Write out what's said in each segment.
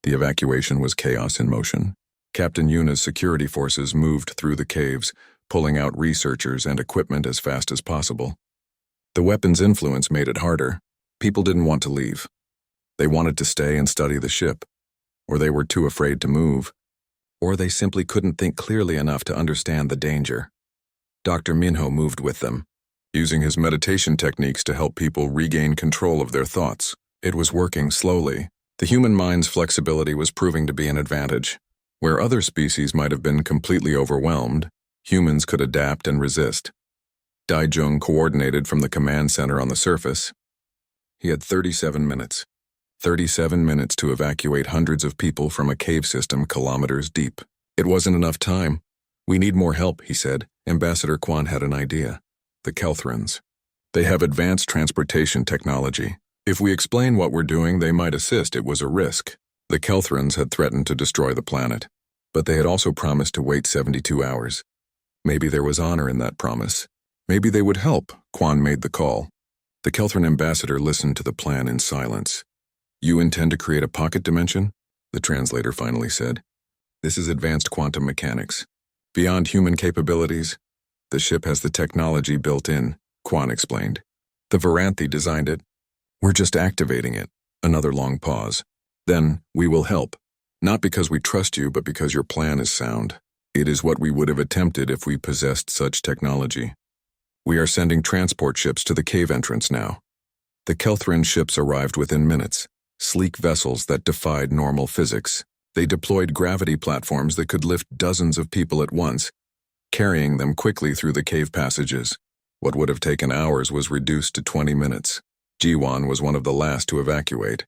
The evacuation was chaos in motion. Captain Yuna's security forces moved through the caves, pulling out researchers and equipment as fast as possible. The weapon's influence made it harder. People didn't want to leave. They wanted to stay and study the ship, or they were too afraid to move, or they simply couldn't think clearly enough to understand the danger. Dr. Minho moved with them, using his meditation techniques to help people regain control of their thoughts. It was working slowly. The human mind's flexibility was proving to be an advantage. Where other species might have been completely overwhelmed, humans could adapt and resist. Daijun coordinated from the command center on the surface. He had 37 minutes. 37 minutes to evacuate hundreds of people from a cave system kilometers deep. It wasn't enough time. "We need more help," he said. Ambassador Quan had an idea. The Kelthrons. "They have advanced transportation technology. If we explain what we're doing, they might assist." It was a risk. The Kelthrons had threatened to destroy the planet, but they had also promised to wait 72 hours. Maybe there was honor in that promise. Maybe they would help. Quan made the call. The Kelthron ambassador listened to the plan in silence. "You intend to create a pocket dimension?" the translator finally said. "This is advanced quantum mechanics. Beyond human capabilities, the ship has the technology built in," Quan explained. "The Varanthi designed it. We're just activating it." Another long pause. "Then, we will help. Not because we trust you, but because your plan is sound. It is what we would have attempted if we possessed such technology. We are sending transport ships to the cave entrance now." The Kelthron ships arrived within minutes, sleek vessels that defied normal physics. They deployed gravity platforms that could lift dozens of people at once, carrying them quickly through the cave passages. What would have taken hours was reduced to 20 minutes. Jiwan was one of the last to evacuate.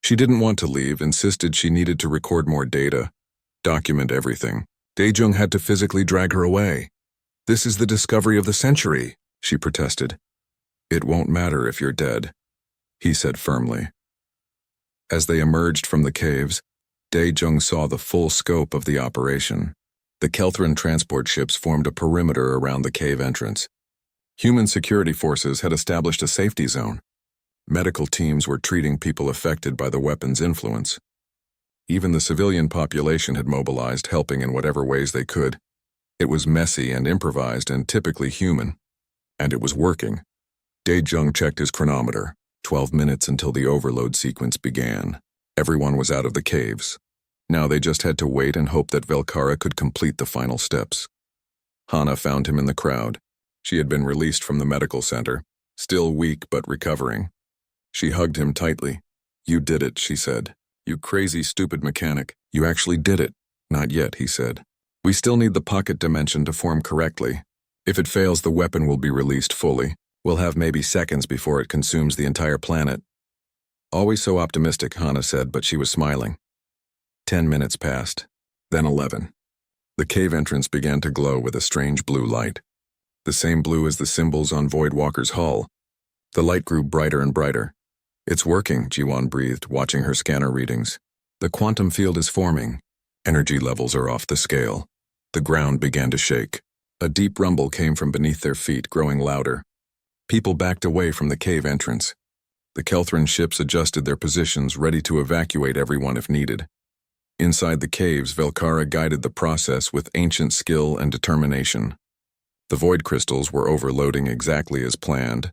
She didn't want to leave, insisted she needed to record more data, document everything. Daejung had to physically drag her away. "This is the discovery of the century," she protested. "It won't matter if you're dead," he said firmly. As they emerged from the caves, Daejung saw the full scope of the operation. The Kelthron transport ships formed a perimeter around the cave entrance. Human security forces had established a safety zone. Medical teams were treating people affected by the weapon's influence. Even the civilian population had mobilized, helping in whatever ways they could. It was messy and improvised and typically human. And it was working. Daejung checked his chronometer. 12 minutes until the overload sequence began. Everyone was out of the caves. Now they just had to wait and hope that Velkara could complete the final steps. Hana found him in the crowd. She had been released from the medical center, still weak but recovering. She hugged him tightly. "You did it," she said. "You crazy, stupid mechanic. You actually did it." "Not yet," he said. "We still need the pocket dimension to form correctly. If it fails, the weapon will be released fully. We'll have maybe seconds before it consumes the entire planet." Always so optimistic, Hana said, but she was smiling. 10 minutes passed, then 11. The cave entrance began to glow with a strange blue light. The same blue as the symbols on Voidwalker's hull. The light grew brighter and brighter. "It's working," Jiwan breathed, watching her scanner readings. "The quantum field is forming. Energy levels are off the scale." The ground began to shake. A deep rumble came from beneath their feet, growing louder. People backed away from the cave entrance. The Kelthron ships adjusted their positions, ready to evacuate everyone if needed. Inside the caves, Velkara guided the process with ancient skill and determination. The void crystals were overloading exactly as planned,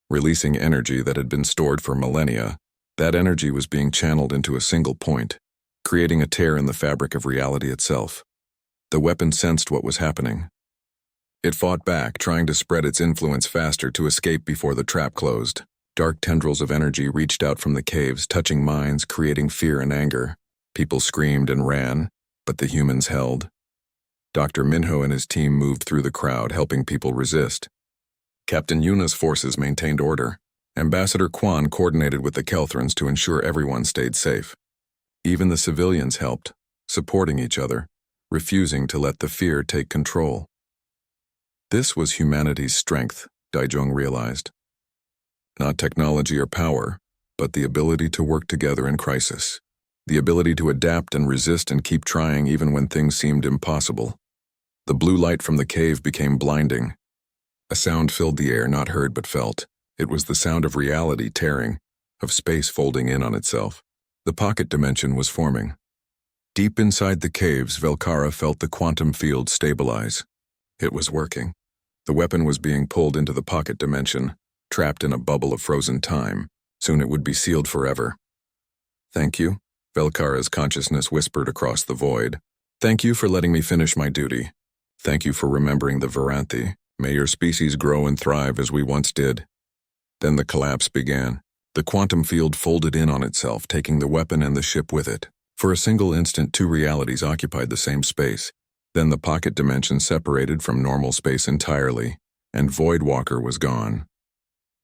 releasing energy that had been stored for millennia. That energy was being channeled into a single point, creating a tear in the fabric of reality itself. The weapon sensed what was happening. It fought back, trying to spread its influence faster to escape before the trap closed. Dark tendrils of energy reached out from the caves, touching minds, creating fear and anger. People screamed and ran, but the humans held. Dr. Minho and his team moved through the crowd, helping people resist. Captain Yuna's forces maintained order. Ambassador Quan coordinated with the Kelthrons to ensure everyone stayed safe. Even the civilians helped, supporting each other, refusing to let the fear take control. This was humanity's strength, Daijung realized. Not technology or power, but the ability to work together in crisis. The ability to adapt and resist and keep trying even when things seemed impossible. The blue light from the cave became blinding. A sound filled the air, not heard but felt. It was the sound of reality tearing, of space folding in on itself. The pocket dimension was forming. Deep inside the caves, Velkara felt the quantum field stabilize. It was working. The weapon was being pulled into the pocket dimension, trapped in a bubble of frozen time. Soon it would be sealed forever. "Thank you," Velkara's consciousness whispered across the void. "Thank you for letting me finish my duty. Thank you for remembering the Varanthi. May your species grow and thrive as we once did." Then the collapse began. The quantum field folded in on itself, taking the weapon and the ship with it. For a single instant, two realities occupied the same space. Then the pocket dimension separated from normal space entirely, and Voidwalker was gone.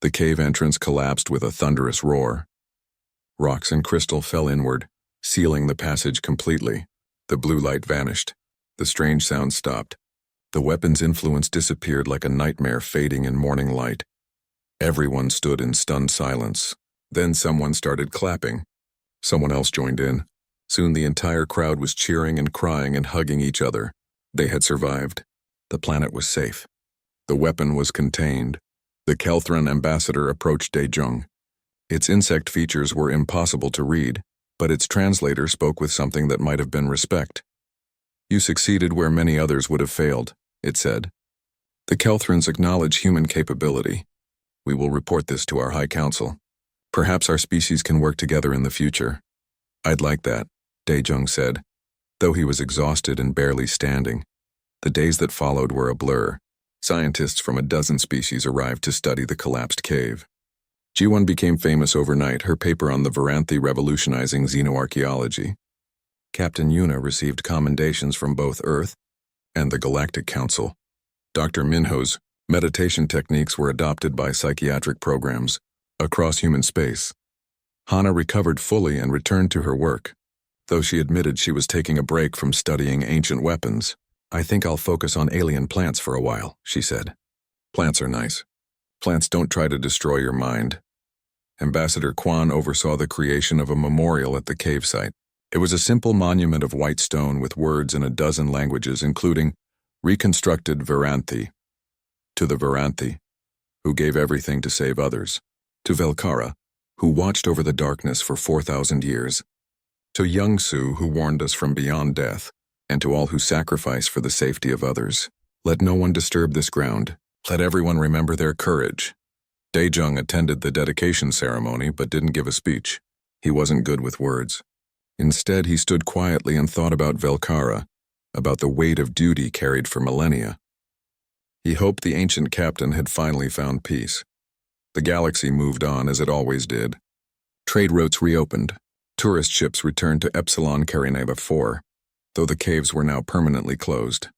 The cave entrance collapsed with a thunderous roar. Rocks and crystal fell inward, sealing the passage completely. The blue light vanished. The strange sound stopped. The weapon's influence disappeared like a nightmare fading in morning light. Everyone stood in stunned silence. Then someone started clapping. Someone else joined in. Soon the entire crowd was cheering and crying and hugging each other. They had survived. The planet was safe. The weapon was contained. The Kelthran ambassador approached Daejung. Its insect features were impossible to read, but its translator spoke with something that might have been respect. "You succeeded where many others would have failed," it said. "The Kelthrans acknowledge human capability. We will report this to our High Council. Perhaps our species can work together in the future." "I'd like that," Daejung said, though he was exhausted and barely standing. The days that followed were a blur. Scientists from a dozen species arrived to study the collapsed cave. G1 became famous overnight, her paper on the Varanthi revolutionizing xenoarchaeology. Captain Yuna received commendations from both Earth and the Galactic Council. Dr. Minho's meditation techniques were adopted by psychiatric programs across human space. Hana recovered fully and returned to her work, though she admitted she was taking a break from studying ancient weapons. "I think I'll focus on alien plants for a while," she said. "Plants are nice. Plants don't try to destroy your mind." Ambassador Quan oversaw the creation of a memorial at the cave site. It was a simple monument of white stone with words in a dozen languages, including "Reconstructed Varanthi." To the Varanthi, who gave everything to save others. To Velkara, who watched over the darkness for 4,000 years. To Youngsu, who warned us from beyond death, and to all who sacrifice for the safety of others. Let no one disturb this ground. Let everyone remember their courage. Daejung attended the dedication ceremony but didn't give a speech. He wasn't good with words. Instead, he stood quietly and thought about Velkara, about the weight of duty carried for millennia. He hoped the ancient captain had finally found peace. The galaxy moved on as it always did. Trade routes reopened. Tourist ships returned to Epsilon Carineva 4, though the caves were now permanently closed.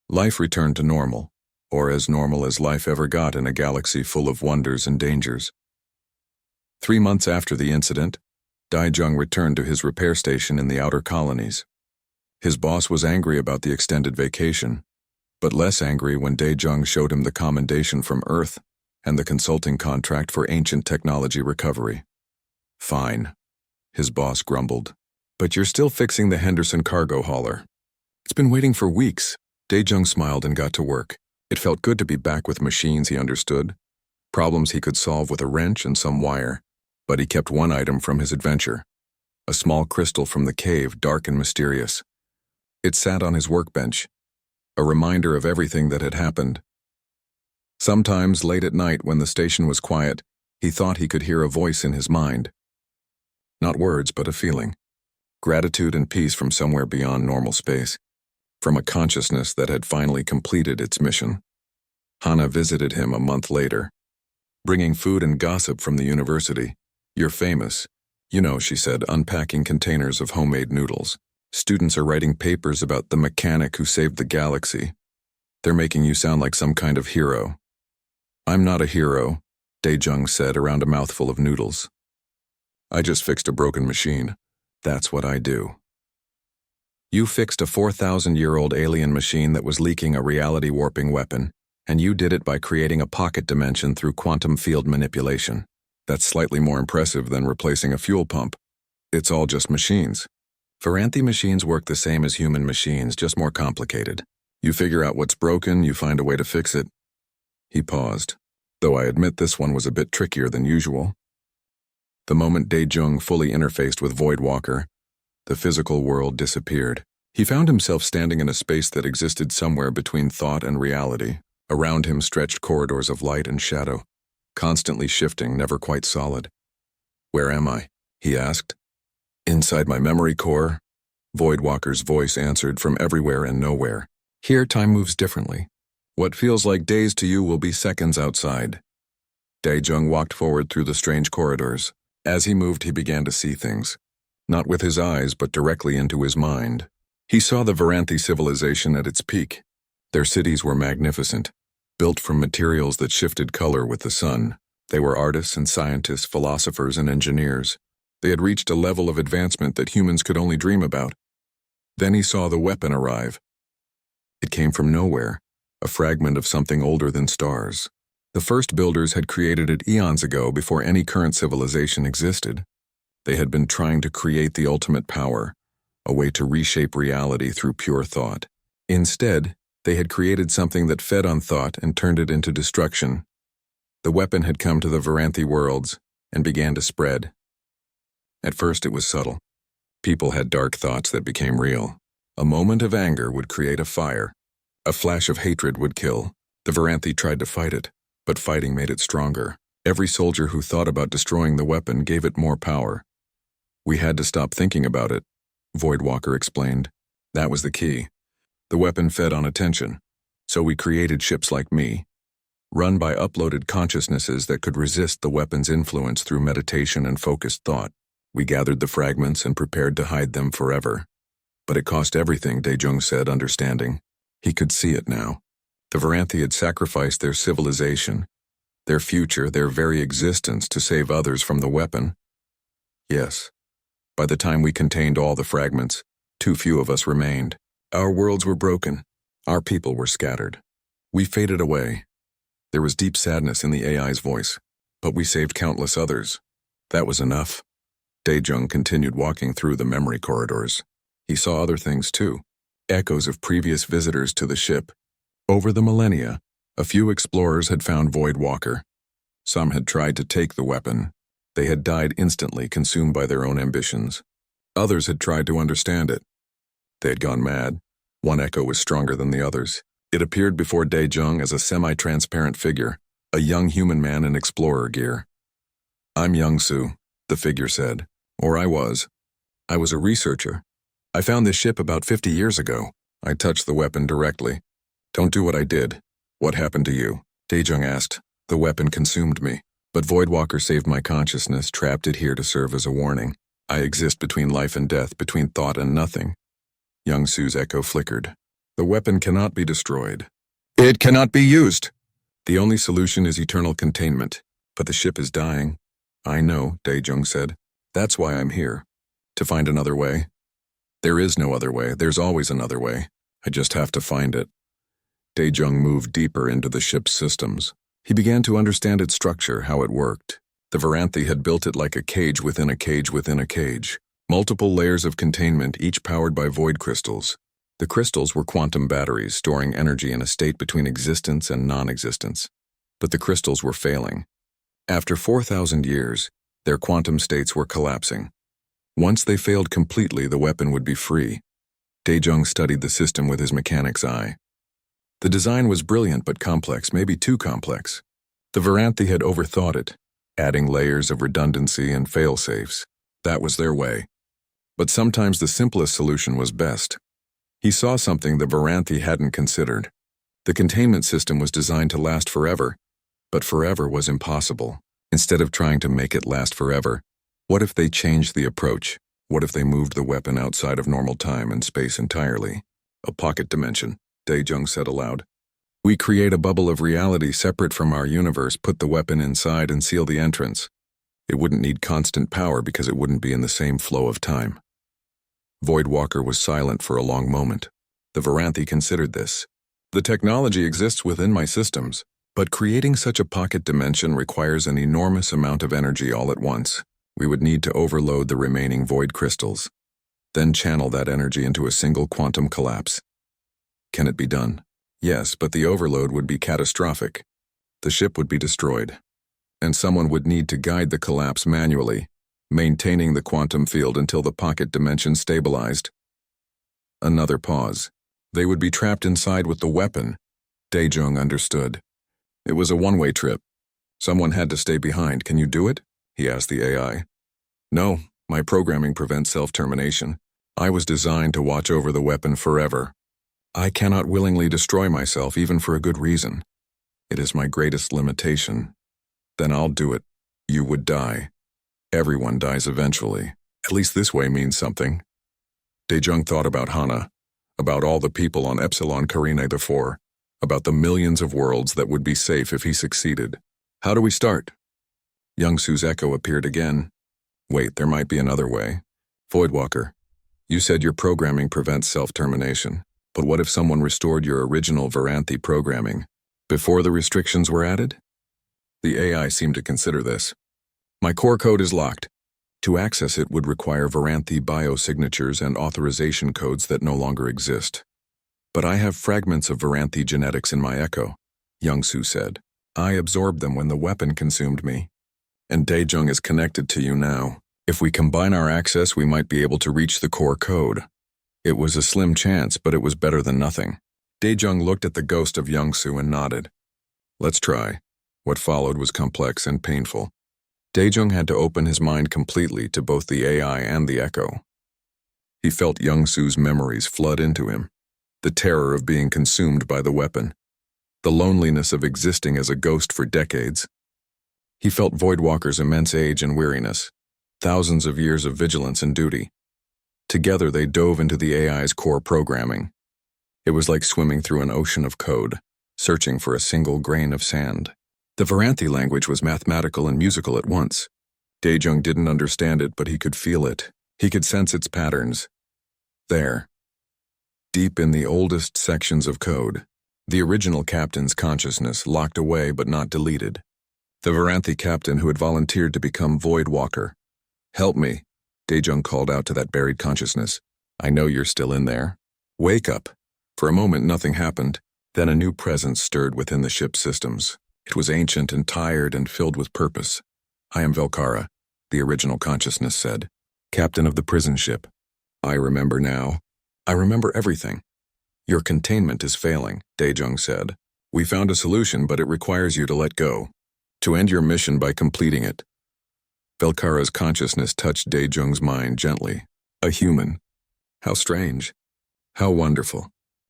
Life returned to normal, or as normal as life ever got in a galaxy full of wonders and dangers. 3 months after the incident, Daejung returned to his repair station in the outer colonies. His boss was angry about the extended vacation, but less angry when Daejung showed him the commendation from Earth and the consulting contract for ancient technology recovery. "Fine," his boss grumbled. "But you're still fixing the Henderson cargo hauler." "It's been waiting for weeks." Daejung smiled and got to work. It felt good to be back with machines he understood, problems he could solve with a wrench and some wire. But he kept one item from his adventure, a small crystal from the cave, dark and mysterious. It sat on his workbench, a reminder of everything that had happened. Sometimes, late at night when the station was quiet, he thought he could hear a voice in his mind. Not words, but a feeling. Gratitude and peace from somewhere beyond normal space, from a consciousness that had finally completed its mission. Hana visited him a month later, bringing food and gossip from the university. "You're famous. You know," she said, unpacking containers of homemade noodles. "Students are writing papers about the mechanic who saved the galaxy. They're making you sound like some kind of hero." "I'm not a hero," Daejung said around a mouthful of noodles. "I just fixed a broken machine. That's what I do." "You fixed a 4,000-year-old alien machine that was leaking a reality-warping weapon, and you did it by creating a pocket dimension through quantum field manipulation. That's slightly more impressive than replacing a fuel pump. It's all just machines. Varanthi machines work the same as human machines, just more complicated. You figure out what's broken, you find a way to fix it." He paused, though I admit this one was a bit trickier than usual. The moment Dae-jung fully interfaced with Voidwalker, the physical world disappeared. He found himself standing in a space that existed somewhere between thought and reality. Around him stretched corridors of light and shadow, constantly shifting, never quite solid. "Where am I?" he asked. "Inside my memory core," Voidwalker's voice answered from everywhere and nowhere. "Here, time moves differently. What feels like days to you will be seconds outside." Dae-jung walked forward through the strange corridors. As he moved, he began to see things, not with his eyes, but directly into his mind. He saw the Varanthi civilization at its peak. Their cities were magnificent, built from materials that shifted color with the sun. They were artists and scientists, philosophers and engineers. They had reached a level of advancement that humans could only dream about. Then he saw the weapon arrive. It came from nowhere, a fragment of something older than stars. The first builders had created it eons ago, before any current civilization existed. They had been trying to create the ultimate power, a way to reshape reality through pure thought. Instead, they had created something that fed on thought and turned it into destruction. The weapon had come to the Varanthi worlds and began to spread. At first it was subtle. People had dark thoughts that became real. A moment of anger would create a fire. A flash of hatred would kill. The Varanthi tried to fight it, but fighting made it stronger. Every soldier who thought about destroying the weapon gave it more power. "We had to stop thinking about it," Voidwalker explained. "That was the key. The weapon fed on attention, so we created ships like me, run by uploaded consciousnesses that could resist the weapon's influence through meditation and focused thought. We gathered the fragments and prepared to hide them forever. But it cost everything," Dae-jung said, understanding. He could see it now. The Varanthi had sacrificed their civilization, their future, their very existence to save others from the weapon. Yes. By the time we contained all the fragments, too few of us remained. Our worlds were broken. Our people were scattered. We faded away. There was deep sadness in the AI's voice, but we saved countless others. That was enough. Dae-jung continued walking through the memory corridors. He saw other things too, echoes of previous visitors to the ship. Over the millennia, a few explorers had found Voidwalker. Some had tried to take the weapon. They had died instantly, consumed by their own ambitions. Others had tried to understand it. They had gone mad. One echo was stronger than the others. It appeared before Dae-jung as a semi-transparent figure, a young human man in explorer gear. "I'm Young-soo," the figure said. "Or I was. I was a researcher. I found this ship about 50 years ago." I touched the weapon directly. "Don't do what I did." "What happened to you?" Dae-jung asked. "The weapon consumed me, but Voidwalker saved my consciousness, trapped it here to serve as a warning. I exist between life and death, between thought and nothing." Young-soo's echo flickered. "The weapon cannot be destroyed. It cannot be used. The only solution is eternal containment. But the ship is dying." "I know," Dae-jung said. "That's why I'm here. To find another way." "There is no other way. There's always another way. I just have to find it." Dae-jung moved deeper into the ship's systems. He began to understand its structure, how it worked. The Varanthi had built it like a cage within a cage within a cage. Multiple layers of containment, each powered by void crystals. The crystals were quantum batteries, storing energy in a state between existence and non-existence. But the crystals were failing. After 4,000 years, their quantum states were collapsing. Once they failed completely, the weapon would be free. Dae-jung studied the system with his mechanic's eye. The design was brilliant but complex, maybe too complex. The Varanthi had overthought it, adding layers of redundancy and fail-safes. That was their way. But sometimes the simplest solution was best. He saw something the Varanthi hadn't considered. The containment system was designed to last forever, but forever was impossible. Instead of trying to make it last forever, what if they changed the approach? What if they moved the weapon outside of normal time and space entirely? "A pocket dimension," Dae-jung said aloud. "We create a bubble of reality separate from our universe, put the weapon inside and seal the entrance. It wouldn't need constant power because it wouldn't be in the same flow of time." Voidwalker was silent for a long moment. The Varanthi considered this. "The technology exists within my systems, but creating such a pocket dimension requires an enormous amount of energy all at once. We would need to overload the remaining void crystals, then channel that energy into a single quantum collapse. Can it be done? Yes, but the overload would be catastrophic. The ship would be destroyed, and someone would need to guide the collapse manually. maintaining the quantum field until the pocket dimension stabilized. Another pause. They would be trapped inside with the weapon. Daejung understood. It was a one-way trip. Someone had to stay behind. Can you do it? He asked the AI. No, my programming prevents self-termination. I was designed to watch over the weapon forever. I cannot willingly destroy myself even for a good reason. It is my greatest limitation. Then I'll do it. You would die. Everyone dies eventually. At least this way means something. Daejung thought about Hana, about all the people on Epsilon Carinae IV, about the millions of worlds that would be safe if he succeeded. How do we start? Youngsu's echo appeared again. Wait, there might be another way. Voidwalker, you said your programming prevents self-termination, but what if someone restored your original Varanthi programming before the restrictions were added? The AI seemed to consider this. My core code is locked. To access it would require Varanthi biosignatures and authorization codes that no longer exist. But I have fragments of Varanthi genetics in my echo, Youngsu said. I absorbed them when the weapon consumed me. And Daejung is connected to you now. If we combine our access, we might be able to reach the core code. It was a slim chance, but it was better than nothing. Daejung looked at the ghost of Youngsu and nodded. Let's try. What followed was complex and painful. Daejung had to open his mind completely to both the AI and the echo. He felt Youngsu's memories flood into him, the terror of being consumed by the weapon, the loneliness of existing as a ghost for decades. He felt Voidwalker's immense age and weariness, thousands of years of vigilance and duty. Together they dove into the AI's core programming. It was like swimming through an ocean of code, searching for a single grain of sand. The Varanthi language was mathematical and musical at once. Daejung didn't understand it, but he could feel it. He could sense its patterns. There, deep in the oldest sections of code, the original captain's consciousness locked away but not deleted. The Varanthi captain who had volunteered to become Voidwalker. Help me, Daejung called out to that buried consciousness. I know you're still in there. Wake up. For a moment nothing happened. Then a new presence stirred within the ship's systems. It was ancient and tired and filled with purpose. I am Velkara, the original consciousness said, captain of the prison ship. I remember now. I remember everything. Your containment is failing, Daejung said. We found a solution, but it requires you to let go. To end your mission by completing it. Velkara's consciousness touched Daejung's mind gently. A human. How strange. How wonderful.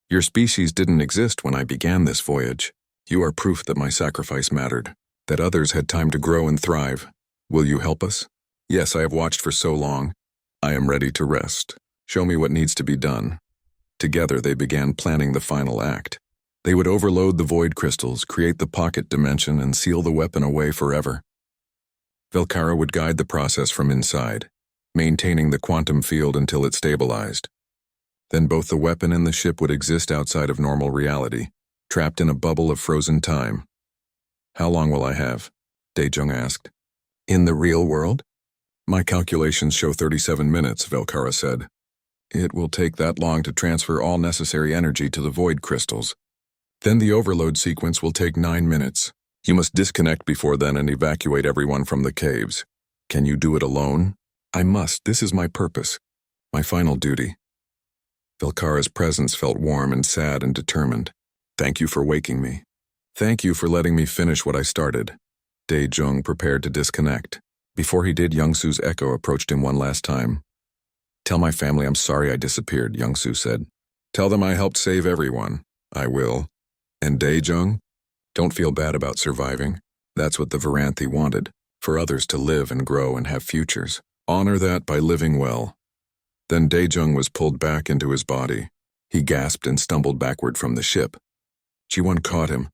Your species didn't exist when I began this voyage. You are proof that my sacrifice mattered, that others had time to grow and thrive. Will you help us? Yes, I have watched for so long. I am ready to rest. Show me what needs to be done. Together they began planning the final act. They would overload the void crystals, create the pocket dimension, and seal the weapon away forever. Velkara would guide the process from inside, maintaining the quantum field until it stabilized. Then both the weapon and the ship would exist outside of normal reality, trapped in a bubble of frozen time. How long will I have? Daejung asked. In the real world? My calculations show 37 minutes, Velkara said. It will take that long to transfer all necessary energy to the void crystals. Then the overload sequence will take 9 minutes. You must disconnect before then and evacuate everyone from the caves. Can you do it alone? I must. This is my purpose. My final duty. Velkara's presence felt warm and sad and determined. Thank you for waking me. Thank you for letting me finish what I started. Daejung prepared to disconnect. Before he did, Youngsu's echo approached him one last time. Tell my family I'm sorry I disappeared, Youngsu said. Tell them I helped save everyone. I will. And Daejung? Don't feel bad about surviving. That's what the Varanthi wanted, for others to live and grow and have futures. Honor that by living well. Then Daejung was pulled back into his body. He gasped and stumbled backward from the ship. Ji-won caught him.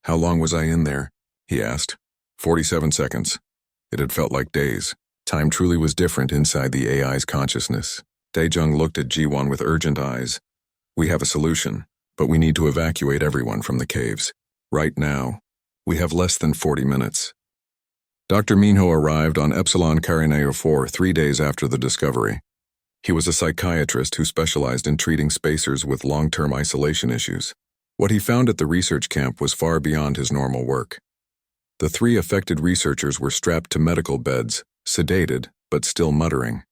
How long was I in there? He asked. 47 seconds. It had felt like days. Time truly was different inside the AI's consciousness. Daejung looked at Ji-won with urgent eyes. We have a solution, but we need to evacuate everyone from the caves. Right now. We have less than 40 minutes. Dr. Minho arrived on Epsilon Carinae IV 3 days after the discovery. He was a psychiatrist who specialized in treating spacers with long-term isolation issues. What he found at the research camp was far beyond his normal work. The 3 affected researchers were strapped to medical beds, sedated, but still muttering.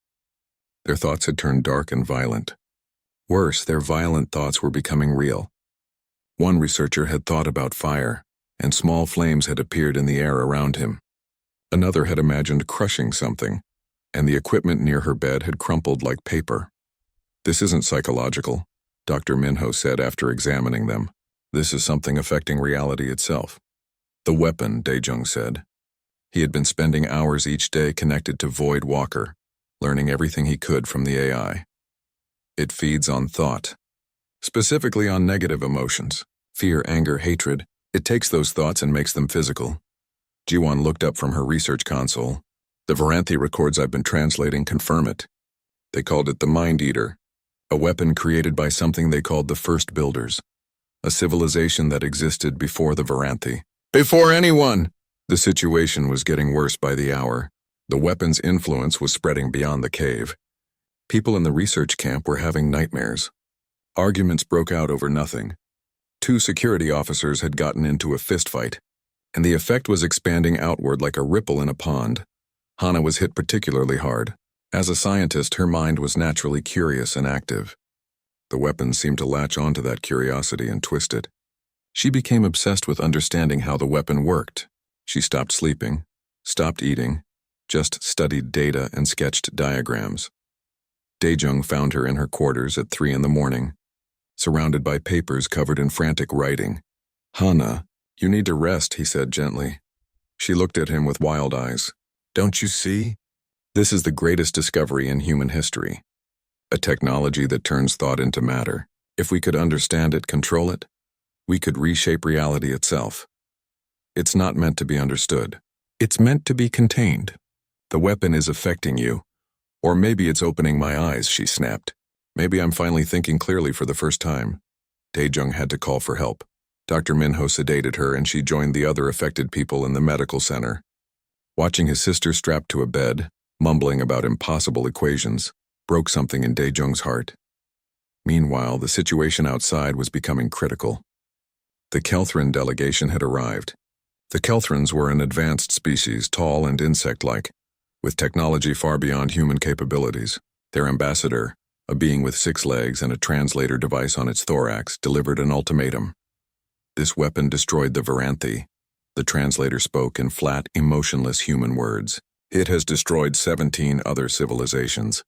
Their thoughts had turned dark and violent. Worse, their violent thoughts were becoming real. One researcher had thought about fire, and small flames had appeared in the air around him. Another had imagined crushing something, and the equipment near her bed had crumpled like paper. "This isn't psychological," Dr. Minho said after examining them. "This is something affecting reality itself." "The weapon," Daejung said. He had been spending hours each day connected to Void Walker, learning everything he could from the AI. "It feeds on thought, specifically on negative emotions, fear, anger, hatred. It takes those thoughts and makes them physical." Jiwon looked up from her research console. "The Varanthi records I've been translating confirm it. They called it the Mind Eater, a weapon created by something they called the First Builders, a civilization that existed before the Varanthi. Before anyone!" The situation was getting worse by the hour. The weapon's influence was spreading beyond the cave. People in the research camp were having nightmares. Arguments broke out over nothing. 2 security officers had gotten into a fistfight, and the effect was expanding outward like a ripple in a pond. Hana was hit particularly hard. As a scientist, her mind was naturally curious and active. The weapon seemed to latch onto that curiosity and twist it. She became obsessed with understanding how the weapon worked. She stopped sleeping, stopped eating, just studied data and sketched diagrams. Daejung found her in her quarters at 3 a.m, surrounded by papers covered in frantic writing. "Hana, you need to rest," he said gently. She looked at him with wild eyes. "Don't you see? This is the greatest discovery in human history. A technology that turns thought into matter. If we could understand it, control it, we could reshape reality itself. It's not meant to be understood. It's meant to be contained. The weapon is affecting you. Or maybe it's opening my eyes," she snapped. "Maybe I'm finally thinking clearly for the first time." Daejung had to call for help. Dr. Minho sedated her and she joined the other affected people in the medical center. Watching his sister strapped to a bed, mumbling about impossible equations, broke something in Daejung's heart. Meanwhile, the situation outside was becoming critical. The Kelthran delegation had arrived. The Kelthrans were an advanced species, tall and insect-like, with technology far beyond human capabilities. Their ambassador, a being with 6 legs and a translator device on its thorax, delivered an ultimatum. This weapon destroyed the Varanthi. The translator spoke in flat, emotionless human words. "It has destroyed 17 other civilizations.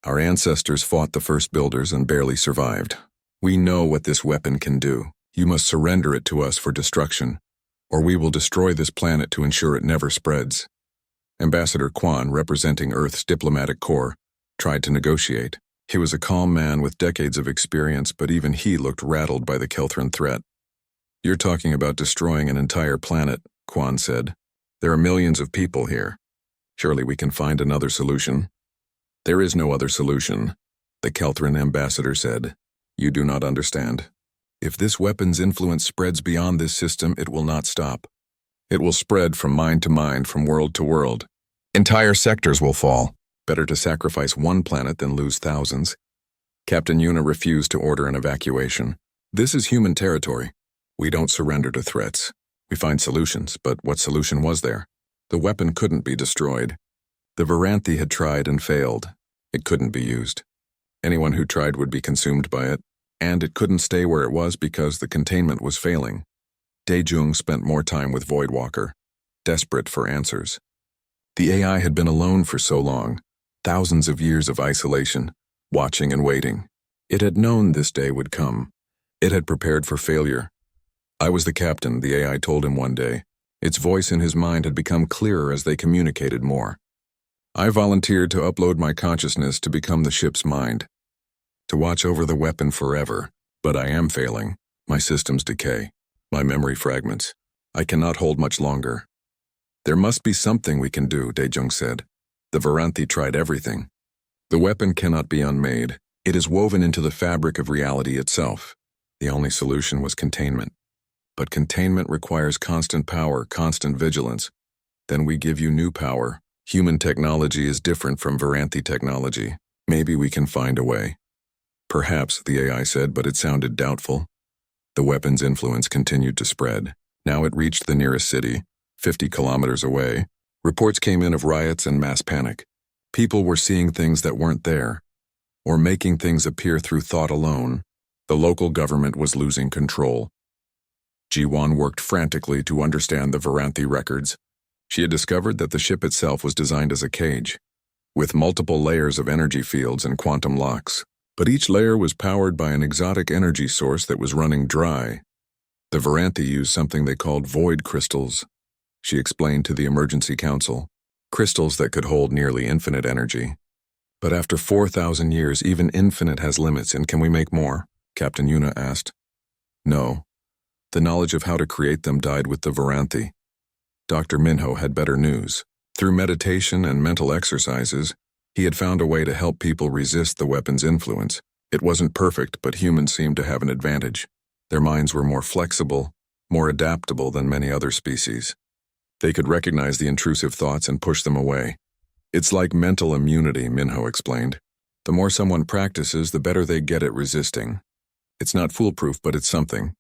Our ancestors fought the First Builders and barely survived. We know what this weapon can do. You must surrender it to us for destruction, or we will destroy this planet to ensure it never spreads." Ambassador Quan, representing Earth's diplomatic corps, tried to negotiate. He was a calm man with decades of experience, but even he looked rattled by the Kelthran threat. "You're talking about destroying an entire planet," Quan said. "There are millions of people here. Surely we can find another solution." "There is no other solution," the Kelthran ambassador said. "You do not understand. If this weapon's influence spreads beyond this system, it will not stop. It will spread from mind to mind, from world to world. Entire sectors will fall. Better to sacrifice one planet than lose thousands." Captain Yuna refused to order an evacuation. "This is human territory. We don't surrender to threats. We find solutions, but what solution was there? The weapon couldn't be destroyed. The Varanthi had tried and failed. It couldn't be used. Anyone who tried would be consumed by it, and it couldn't stay where it was because the containment was failing." Daejung spent more time with Voidwalker, desperate for answers. The AI had been alone for so long, thousands of years of isolation, watching and waiting. It had known this day would come. It had prepared for failure. "I was the captain," the AI told him one day. Its voice in his mind had become clearer as they communicated more. "I volunteered to upload my consciousness to become the ship's mind, to watch over the weapon forever, but I am failing. My systems decay. My memory fragments. I cannot hold much longer." "There must be something we can do," Daejung said. "The Varanthi tried everything. The weapon cannot be unmade. It is woven into the fabric of reality itself. The only solution was containment. But containment requires constant power, constant vigilance. Then we give you new power. Human technology is different from Varanthi technology. Maybe we can find a way." "Perhaps," the AI said, but it sounded doubtful. The weapon's influence continued to spread. Now it reached the nearest city, 50 kilometers away. Reports came in of riots and mass panic. People were seeing things that weren't there, or making things appear through thought alone. The local government was losing control. Ji-won worked frantically to understand the Varanthi records. She had discovered that the ship itself was designed as a cage, with multiple layers of energy fields and quantum locks. But each layer was powered by an exotic energy source that was running dry. The Varanthi used something they called void crystals, she explained to the emergency council. Crystals that could hold nearly infinite energy. But after 4,000 years, even infinite has limits, and can we make more? Captain Yuna asked. No. The knowledge of how to create them died with the Varanthi. Dr. Minho had better news. Through meditation and mental exercises, he had found a way to help people resist the weapon's influence. It wasn't perfect, but humans seemed to have an advantage. Their minds were more flexible, more adaptable than many other species. They could recognize the intrusive thoughts and push them away. It's like mental immunity, Minho explained. The more someone practices, the better they get at resisting. It's not foolproof, but it's something.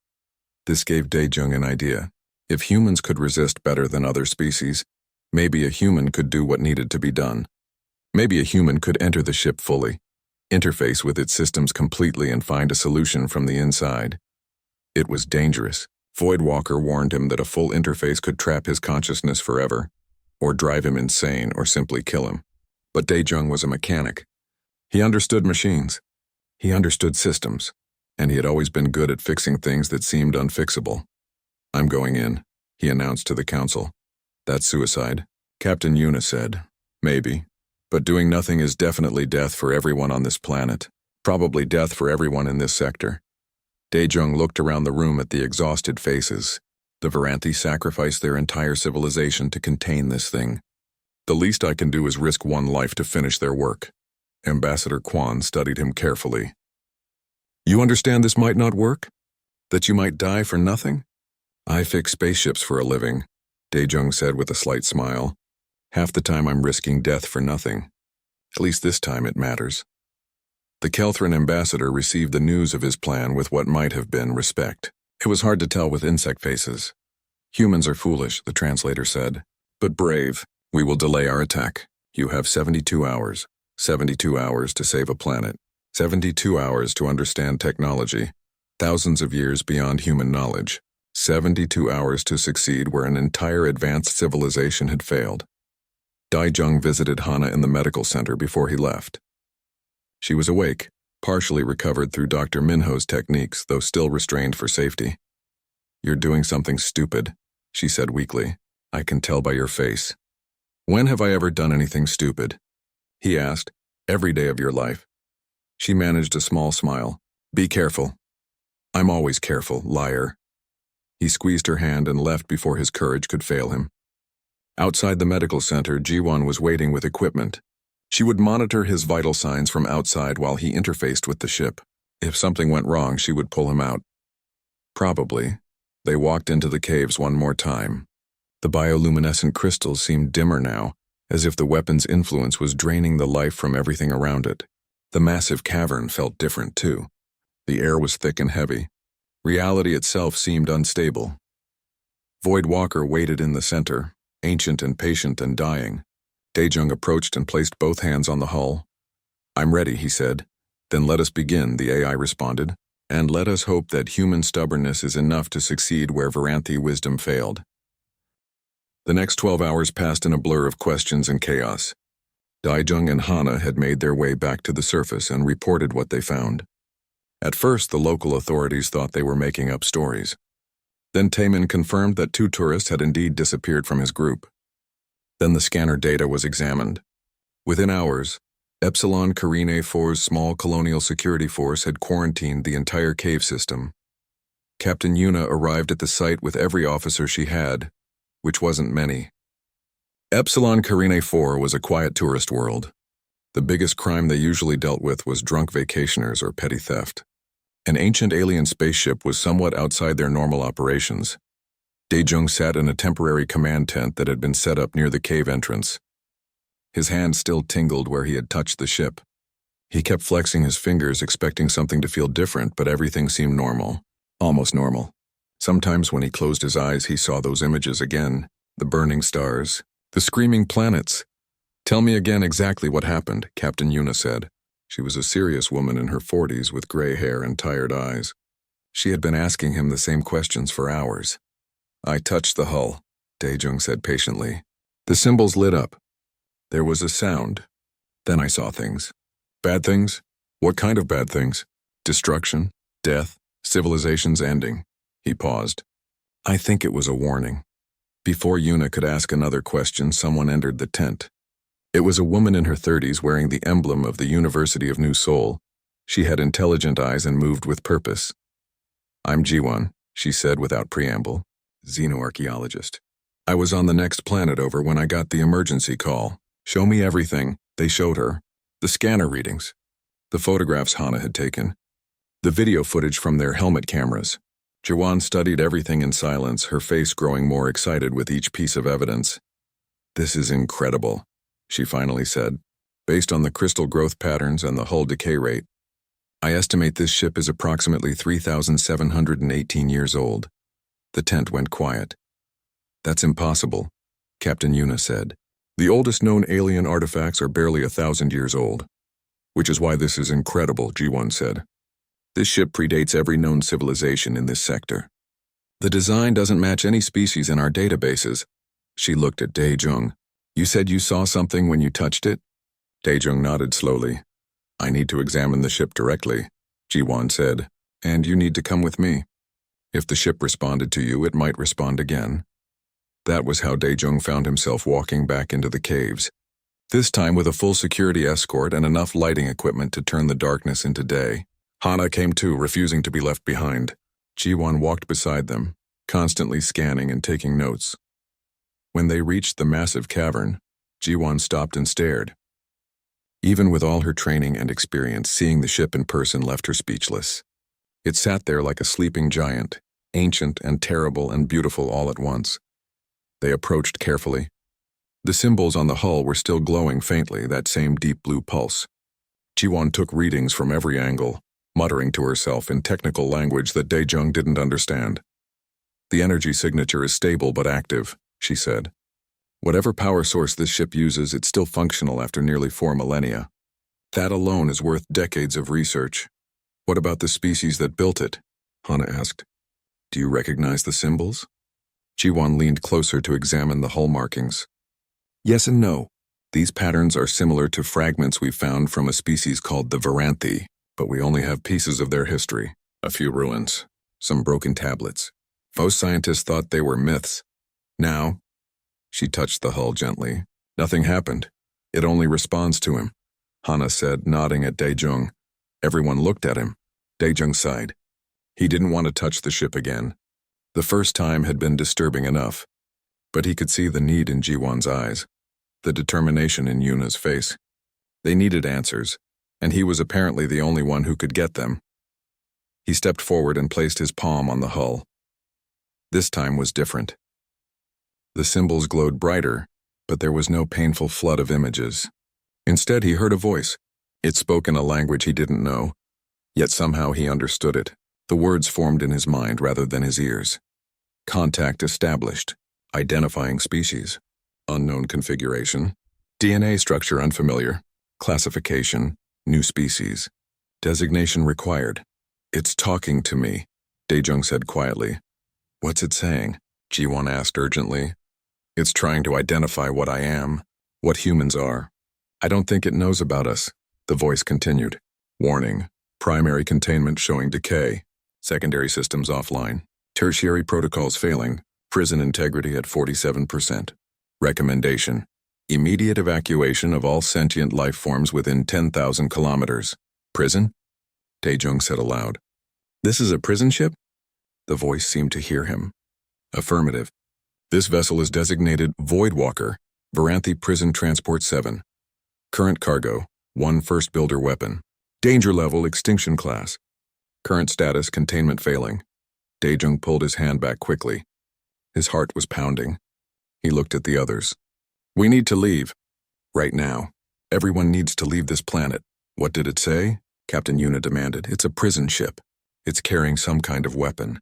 This gave Dae-jung an idea. If humans could resist better than other species, maybe a human could do what needed to be done. Maybe a human could enter the ship fully, interface with its systems completely, and find a solution from the inside. It was dangerous. Voidwalker warned him that a full interface could trap his consciousness forever, or drive him insane, or simply kill him. But Dae-jung was a mechanic. He understood machines. He understood systems, and he had always been good at fixing things that seemed unfixable. I'm going in, he announced to the council. That's suicide, Captain Yuna said. Maybe. But doing nothing is definitely death for everyone on this planet. Probably death for everyone in this sector. Dae-jung looked around the room at the exhausted faces. The Varanthi sacrificed their entire civilization to contain this thing. The least I can do is risk one life to finish their work. Ambassador Quan studied him carefully. You understand this might not work? That you might die for nothing? I fix spaceships for a living, Dae-jung said with a slight smile. Half the time I'm risking death for nothing. At least this time it matters. The Kelthran ambassador received the news of his plan with what might have been respect. It was hard to tell with insect faces. Humans are foolish, the translator said, but brave. We will delay our attack. You have 72 hours. 72 hours to save a planet. 72 hours to understand technology. Thousands of years beyond human knowledge. 72 hours to succeed where an entire advanced civilization had failed. Dae-jung visited Hana in the medical center before he left. She was awake, partially recovered through Dr. Minho's techniques, though still restrained for safety. You're doing something stupid, she said weakly. I can tell by your face. When have I ever done anything stupid? He asked. Every day of your life. She managed a small smile. Be careful. I'm always careful, liar. He squeezed her hand and left before his courage could fail him. Outside the medical center, Ji-won was waiting with equipment. She would monitor his vital signs from outside while he interfaced with the ship. If something went wrong, she would pull him out. Probably. They walked into the caves one more time. The bioluminescent crystals seemed dimmer now, as if the weapon's influence was draining the life from everything around it. The massive cavern felt different, too. The air was thick and heavy. Reality itself seemed unstable. Voidwalker waited in the center, ancient and patient and dying. Dae-jung approached and placed both hands on the hull. I'm ready, he said. Then let us begin, the AI responded. And let us hope that human stubbornness is enough to succeed where Varanthi wisdom failed. The next 12 hours passed in a blur of questions and chaos. Dae-jung and Hana had made their way back to the surface and reported what they found. At first, the local authorities thought they were making up stories. Then Taemin confirmed that 2 tourists had indeed disappeared from his group. Then the scanner data was examined. Within hours, Epsilon Carinae 4's small colonial security force had quarantined the entire cave system. Captain Yuna arrived at the site with every officer she had, which wasn't many. Epsilon Carinae 4 was a quiet tourist world. The biggest crime they usually dealt with was drunk vacationers or petty theft. An ancient alien spaceship was somewhat outside their normal operations. Dae-jung sat in a temporary command tent that had been set up near the cave entrance. His hand still tingled where he had touched the ship. He kept flexing his fingers, expecting something to feel different, but everything seemed normal. Almost normal. Sometimes when he closed his eyes, he saw those images again. The burning stars. The screaming planets. Tell me again exactly what happened, Captain Yuna said. She was a serious woman in her 40s with gray hair and tired eyes. She had been asking him the same questions for hours. I touched the hull, Daejung said patiently. The symbols lit up. There was a sound. Then I saw things. Bad things? What kind of bad things? Destruction, death, civilization's ending. He paused. I think it was a warning. Before Yuna could ask another question, someone entered the tent. It was a woman in her 30s wearing the emblem of the University of New Seoul. She had intelligent eyes and moved with purpose. I'm Jiwon, she said without preamble, xenoarchaeologist. I was on the next planet over when I got the emergency call. Show me everything, they showed her. The scanner readings. The photographs Hana had taken. The video footage from their helmet cameras. Jiwon studied everything in silence, her face growing more excited with each piece of evidence. This is incredible, she finally said. Based on the crystal growth patterns and the hull decay rate, I estimate this ship is approximately 3,718 years old. The tent went quiet. That's impossible, Captain Yuna said. The oldest known alien artifacts are barely 1,000 years old. Which is why this is incredible, Jiwon said. This ship predates every known civilization in this sector. The design doesn't match any species in our databases. She looked at Daejung. You said you saw something when you touched it? Daejung nodded slowly. I need to examine the ship directly, Jiwon said, and you need to come with me. If the ship responded to you, it might respond again. That was how Daejung found himself walking back into the caves. This time with a full security escort and enough lighting equipment to turn the darkness into day. Hana came too, refusing to be left behind. Jiwon walked beside them, constantly scanning and taking notes. When they reached the massive cavern, Jiwon stopped and stared. Even with all her training and experience, seeing the ship in person left her speechless. It sat there like a sleeping giant, ancient and terrible and beautiful all at once. They approached carefully. The symbols on the hull were still glowing faintly, that same deep blue pulse. Jiwon took readings from every angle, muttering to herself in technical language that Daejung didn't understand. The energy signature is stable but active, she said. Whatever power source this ship uses, it's still functional after nearly 4 millennia. That alone is worth decades of research. What about the species that built it? Hana asked. Do you recognize the symbols? Jiwon leaned closer to examine the hull markings. Yes and no. These patterns are similar to fragments we found from a species called the Varanthi, but we only have pieces of their history. A few ruins, some broken tablets. Most scientists thought they were myths. Now, she touched the hull gently. Nothing happened. It only responds to him, Hana said, nodding at Daejung. Everyone looked at him. Daejung sighed. He didn't want to touch the ship again. The first time had been disturbing enough, but he could see the need in Jiwon's eyes, the determination in Yuna's face. They needed answers, and he was apparently the only one who could get them. He stepped forward and placed his palm on the hull. This time was different. The symbols glowed brighter, but there was no painful flood of images. Instead, he heard a voice. It spoke in a language he didn't know, yet somehow he understood it. The words formed in his mind rather than his ears. Contact established. Identifying species. Unknown configuration. DNA structure unfamiliar. Classification. New species. Designation required. It's talking to me, Daejung said quietly. What's it saying? Jiwon asked urgently. It's trying to identify what I am, what humans are. I don't think it knows about us, the voice continued. Warning. Primary containment showing decay. Secondary systems offline. Tertiary protocols failing. Prison integrity at 47%. Recommendation. Immediate evacuation of all sentient life forms within 10,000 kilometers. Prison? Daejung said aloud. This is a prison ship? The voice seemed to hear him. Affirmative. This vessel is designated Voidwalker, Varanthi Prison Transport 7. Current cargo, 1 first builder weapon. Danger level, extinction class. Current status, containment failing. Daejung pulled his hand back quickly. His heart was pounding. He looked at the others. We need to leave. Right now. Everyone needs to leave this planet. What did it say? Captain Yuna demanded. It's a prison ship. It's carrying some kind of weapon.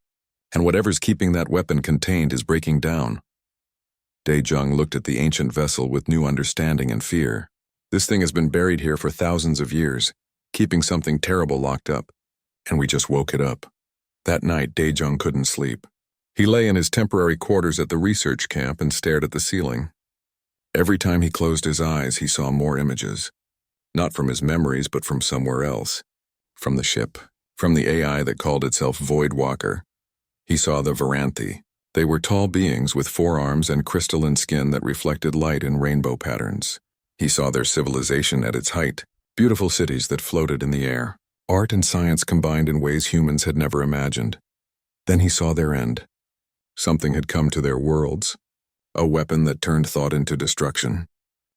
And whatever's keeping that weapon contained is breaking down. Dae-jung looked at the ancient vessel with new understanding and fear. This thing has been buried here for thousands of years, keeping something terrible locked up, and we just woke it up. That night, Dae-jung couldn't sleep. He lay in his temporary quarters at the research camp and stared at the ceiling. Every time he closed his eyes, he saw more images. Not from his memories, but from somewhere else. From the ship. From the AI that called itself Void Walker. He saw the Varanthi. They were tall beings with 4 arms and crystalline skin that reflected light in rainbow patterns. He saw their civilization at its height. Beautiful cities that floated in the air. Art and science combined in ways humans had never imagined. Then he saw their end. Something had come to their worlds. A weapon that turned thought into destruction.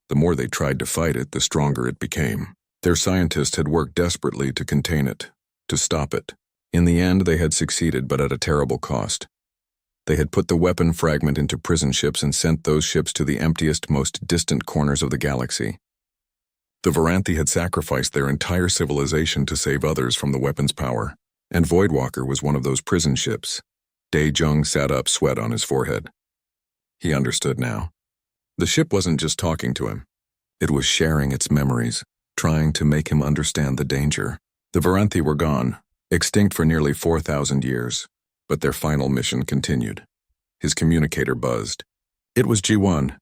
The more they tried to fight it, the stronger it became. Their scientists had worked desperately to contain it, to stop it. In the end, they had succeeded, but at a terrible cost. They had put the weapon fragment into prison ships and sent those ships to the emptiest, most distant corners of the galaxy. The Varanthi had sacrificed their entire civilization to save others from the weapon's power, and Voidwalker was one of those prison ships. Dae-jung sat up, sweat on his forehead. He understood now. The ship wasn't just talking to him. It was sharing its memories, trying to make him understand the danger. The Varanthi were gone, extinct for nearly 4,000 years, but their final mission continued. His communicator buzzed. It was Ji-won.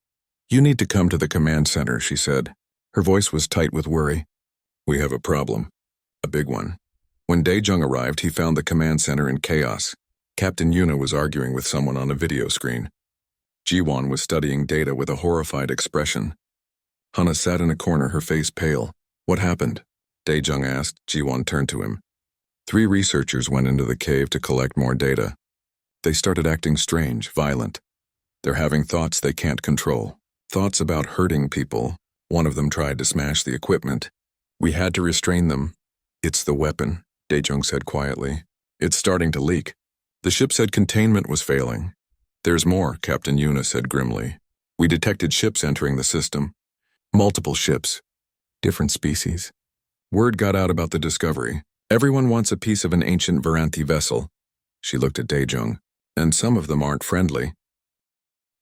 You need to come to the command center, she said. Her voice was tight with worry. We have a problem. A big one. When Dae-jung arrived, he found the command center in chaos. Captain Yuna was arguing with someone on a video screen. Ji-won was studying data with a horrified expression. Hana sat in a corner, her face pale. What happened? Dae-jung asked. Ji-won turned to him. 3 researchers went into the cave to collect more data. They started acting strange, violent. They're having thoughts they can't control. Thoughts about hurting people. One of them tried to smash the equipment. We had to restrain them. It's the weapon, Dae-jung said quietly. It's starting to leak. The ship said containment was failing. There's more, Captain Yuna said grimly. We detected ships entering the system. Multiple ships. Different species. Word got out about the discovery. Everyone wants a piece of an ancient Varanthi vessel. She looked at Dae-jung. And some of them aren't friendly.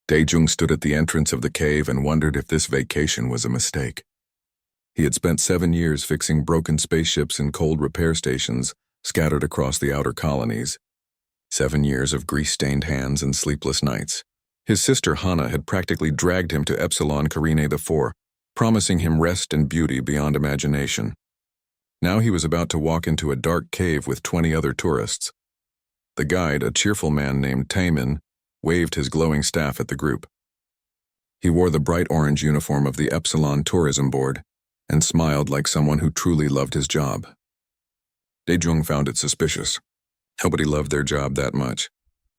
Dae-jung stood at the entrance of the cave and wondered if this vacation was a mistake. He had spent 7 years fixing broken spaceships in cold repair stations scattered across the outer colonies. 7 years of grease-stained hands and sleepless nights. His sister Hana had practically dragged him to Epsilon Carinae IV, promising him rest and beauty beyond imagination. Now he was about to walk into a dark cave with 20 other tourists. The guide, a cheerful man named Taemin, waved his glowing staff at the group. He wore the bright orange uniform of the Epsilon Tourism Board and smiled like someone who truly loved his job. Dae-jung found it suspicious. Nobody loved their job that much.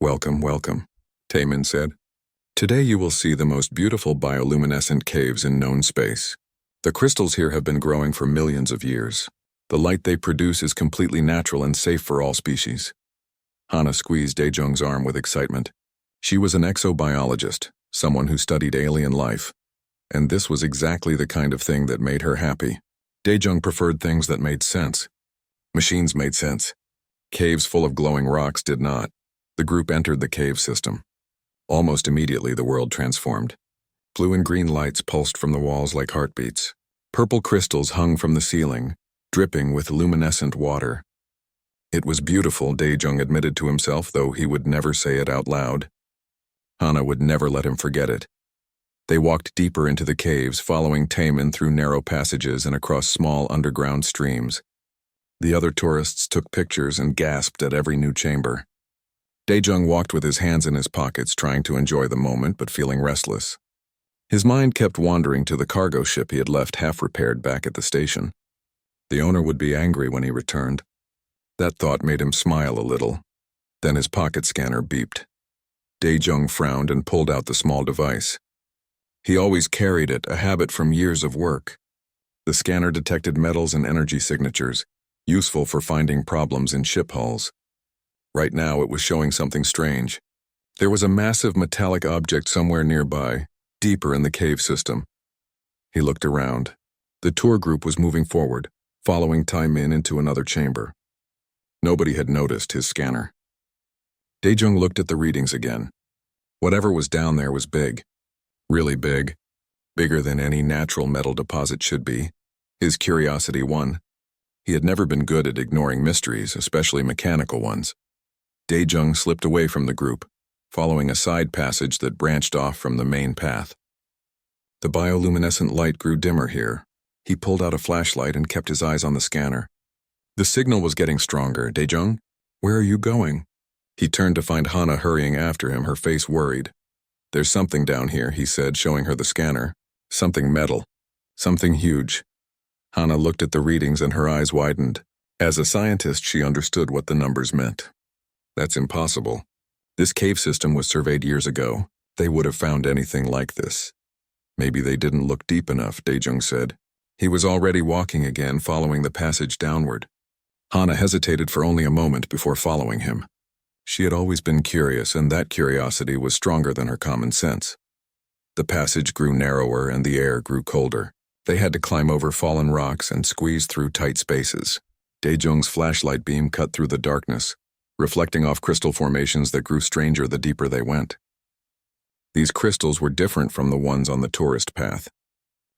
Welcome, welcome, Taemin said. Today you will see the most beautiful bioluminescent caves in known space. The crystals here have been growing for millions of years. The light they produce is completely natural and safe for all species. Hana squeezed Dae-jung's arm with excitement. She was an exobiologist, someone who studied alien life. And this was exactly the kind of thing that made her happy. Dae-jung preferred things that made sense. Machines made sense. Caves full of glowing rocks did not. The group entered the cave system. Almost immediately the world transformed. Blue and green lights pulsed from the walls like heartbeats. Purple crystals hung from the ceiling, dripping with luminescent water. It was beautiful, Dae-jung admitted to himself, though he would never say it out loud. Hana would never let him forget it. They walked deeper into the caves, following Taemin through narrow passages and across small underground streams. The other tourists took pictures and gasped at every new chamber. Dae-jung walked with his hands in his pockets, trying to enjoy the moment but feeling restless. His mind kept wandering to the cargo ship he had left half-repaired back at the station. The owner would be angry when he returned. That thought made him smile a little. Then his pocket scanner beeped. Dae-jung frowned and pulled out the small device. He always carried it, a habit from years of work. The scanner detected metals and energy signatures, useful for finding problems in ship hulls. Right now it was showing something strange. There was a massive metallic object somewhere nearby, deeper in the cave system. He looked around. The tour group was moving forward, following Taemin into another chamber. Nobody had noticed his scanner. Dae-jung looked at the readings again. Whatever was down there was big. Really big, bigger than any natural metal deposit should be. His curiosity won. He had never been good at ignoring mysteries, especially mechanical ones. Dae-jung slipped away from the group, following a side passage that branched off from the main path. The bioluminescent light grew dimmer here. He pulled out a flashlight and kept his eyes on the scanner. The signal was getting stronger. Dae-jung, where are you going? He turned to find Hana hurrying after him, her face worried. There's something down here, he said, showing her the scanner. Something metal. Something huge. Hana looked at the readings and her eyes widened. As a scientist, she understood what the numbers meant. That's impossible. This cave system was surveyed years ago. They would have found anything like this. Maybe they didn't look deep enough, Dae-jung said. He was already walking again, following the passage downward. Hana hesitated for only a moment before following him. She had always been curious, and that curiosity was stronger than her common sense. The passage grew narrower and the air grew colder. They had to climb over fallen rocks and squeeze through tight spaces. Dae-jung's flashlight beam cut through the darkness, reflecting off crystal formations that grew stranger the deeper they went. These crystals were different from the ones on the tourist path.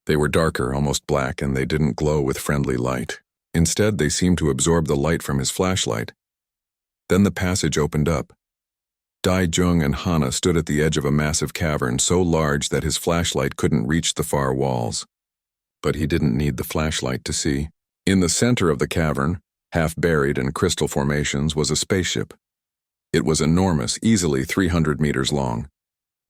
They were darker, almost black, and they didn't glow with friendly light. Instead, they seemed to absorb the light from his flashlight. Then the passage opened up. Dae-jung and Hana stood at the edge of a massive cavern so large that his flashlight couldn't reach the far walls. But he didn't need the flashlight to see. In the center of the cavern, half buried in crystal formations, was a spaceship. It was enormous, easily 300 meters long.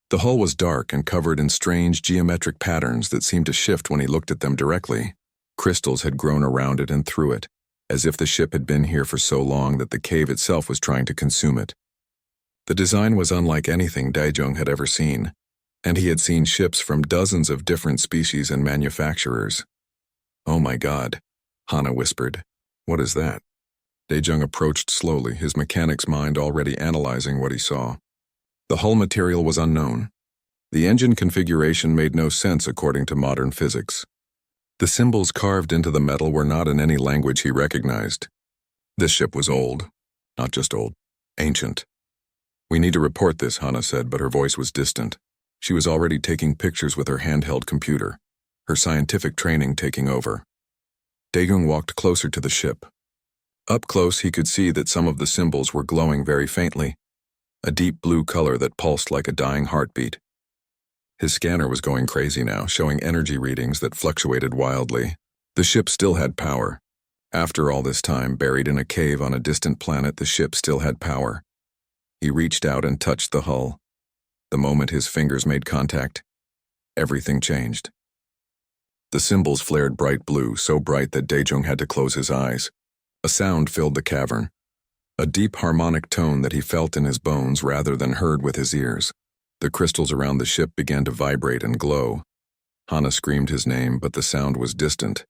The hull was dark and covered in strange geometric patterns that seemed to shift when he looked at them directly. Crystals had grown around it and through it, as if the ship had been here for so long that the cave itself was trying to consume it. The design was unlike anything Dae-jung had ever seen, and he had seen ships from dozens of different species and manufacturers. "Oh my God," Hana whispered. "What is that?" Dae-jung approached slowly, his mechanic's mind already analyzing what he saw. The hull material was unknown. The engine configuration made no sense according to modern physics. The symbols carved into the metal were not in any language he recognized. This ship was old. Not just old. Ancient. "We need to report this," Hana said, but her voice was distant. She was already taking pictures with her handheld computer, her scientific training taking over. Dae-jung walked closer to the ship. Up close, he could see that some of the symbols were glowing very faintly, a deep blue color that pulsed like a dying heartbeat. His scanner was going crazy now, showing energy readings that fluctuated wildly. The ship still had power. After all this time, buried in a cave on a distant planet, the ship still had power. He reached out and touched the hull. The moment his fingers made contact, everything changed. The symbols flared bright blue, so bright that Dae-jung had to close his eyes. A sound filled the cavern, a deep harmonic tone that he felt in his bones rather than heard with his ears. The crystals around the ship began to vibrate and glow. Hana screamed his name, but the sound was distant,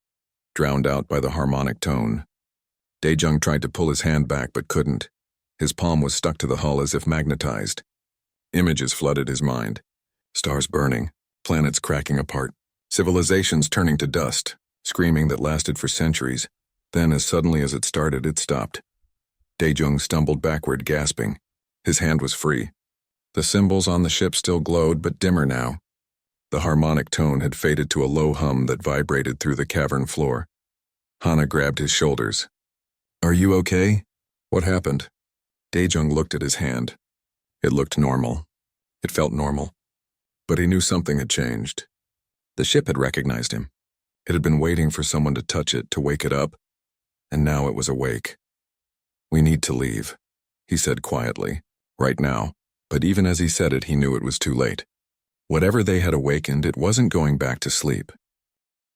drowned out by the harmonic tone. Dae-jung tried to pull his hand back but couldn't. His palm was stuck to the hull as if magnetized. Images flooded his mind. Stars burning, planets cracking apart, civilizations turning to dust, screaming that lasted for centuries. Then, as suddenly as it started, it stopped. Dae-jung stumbled backward, gasping. His hand was free. The symbols on the ship still glowed, but dimmer now. The harmonic tone had faded to a low hum that vibrated through the cavern floor. Hana grabbed his shoulders. "Are you okay? What happened?" Dae-jung looked at his hand. It looked normal. It felt normal. But he knew something had changed. The ship had recognized him. It had been waiting for someone to touch it, to wake it up, and now it was awake. "We need to leave," he said quietly, "right now." But even as he said it, he knew it was too late. Whatever they had awakened, it wasn't going back to sleep.